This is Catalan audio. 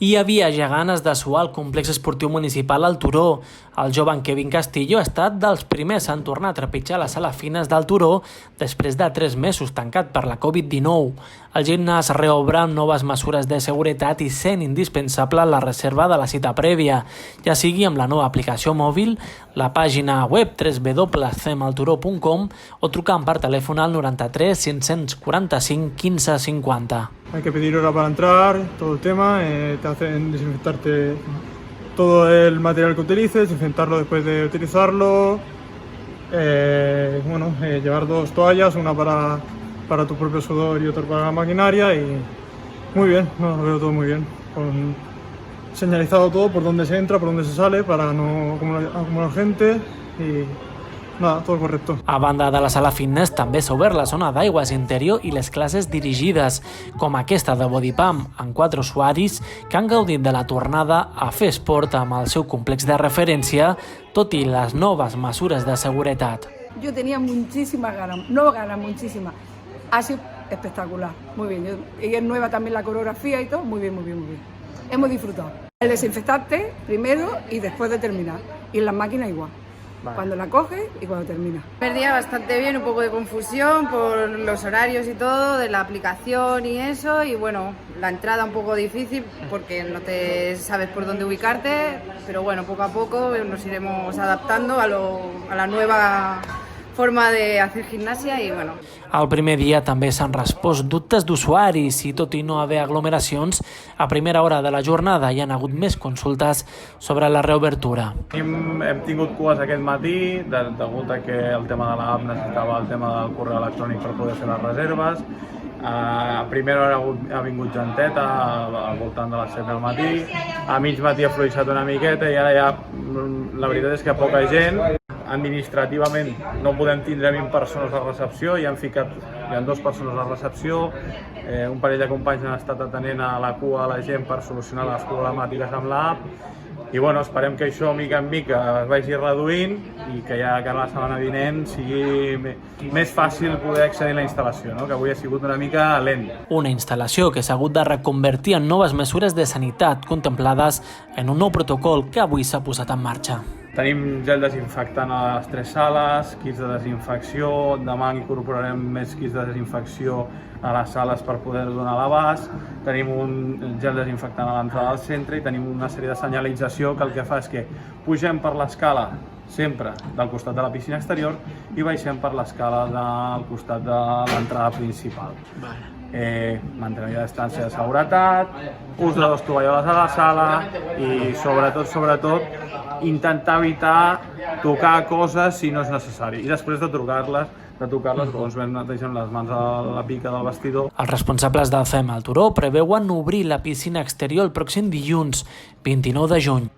Hi havia ja ganes de suar al complex esportiu municipal al Turó. El jove Kevin Castillo ha estat dels primers en tornar a trepitjar la sala fines del Turó després de 3 mesos tancat per la Covid-19. El gimnàs reobre amb noves mesures de seguretat i sent indispensable la reserva de la cita prèvia, ja sigui amb la nova aplicació mòbil, la pàgina web www.cemalturó.com o trucant per telèfon al 93 545 15 50. Hay que pedir hora para entrar, todo el tema, te hacen desinfectarte todo el material que utilices, desinfectarlo después de utilizarlo, llevar 2 toallas, una para tu propio sudor y otra para la maquinaria y muy bien, lo veo todo muy bien, con señalizado todo por dónde se entra, por dónde se sale para no acumular gente y nada, todo correcto. A banda de la sala fitness, també s'ha obert la zona d'aigües interior i les classes dirigides, com aquesta de Bodypump, amb 4 usuaris que han gaudit de la tornada a fer esport amb el seu complex de referència, tot i les noves mesures de seguretat. Yo tenía muchísimas ganas, muchísimas. Ha sido espectacular, muy bien. Y es nueva también la coreografía y todo, muy bien. Hemos disfrutado. El desinfectarte primero y después de terminar. Y en las máquinas igual. Vale. Cuando la coges y cuando termina. El día bastante bien, un poco de confusión por los horarios y todo, de la aplicación y eso, y bueno, la entrada un poco difícil porque no te sabes por dónde ubicarte, pero bueno, poco a poco nos iremos adaptando a la nueva forma de hacer gimnasia i bueno. El primer dia també s'han respost dubtes d'usuaris i tot i no haver aglomeracions, a primera hora de la jornada hi han hagut més consultes sobre la reobertura. Hem tingut cues aquest matí degut a que el tema de l'app necessitava el tema del correu electrònic per poder fer les reserves. A primera hora ha vingut genteta al voltant de les 7 del matí, a mig matí ha fluixat una miqueta i ara ja la veritat és que hi ha poca gent. Administrativament no podem tindre 20 persones a recepció, hi han 2 persones a la recepció, un parell de companys han estat atenent a la cua a la gent per solucionar les problemàtiques amb l'app i bueno, esperem que això mica en mica es vagi reduint i que ja que la setmana vinent sigui més fàcil poder accedir a la instal·lació, no? Que avui ha sigut una mica lent. Una instal·lació que s'ha hagut de reconvertir en noves mesures de sanitat contemplades en un nou protocol que avui s'ha posat en marxa. Tenim gel desinfectant a les 3 sales, kits de desinfecció, demà incorporarem més kits de desinfecció a les sales per poder donar l'abast, tenim un gel desinfectant a l'entrada del centre i tenim una sèrie de senyalització que el que fa és que pugem per l'escala sempre del costat de la piscina exterior i baixem per l'escala del costat de l'entrada principal. Mantenir la distància de seguretat, ús de 2 tovalloles a la sala i sobretot intentar evitar tocar coses si no és necessari i després de tocar-les doncs vam netejant les mans a la pica del vestidor. Els responsables del CEM al Turó preveuen obrir la piscina exterior el pròxim dilluns, 29 de juny.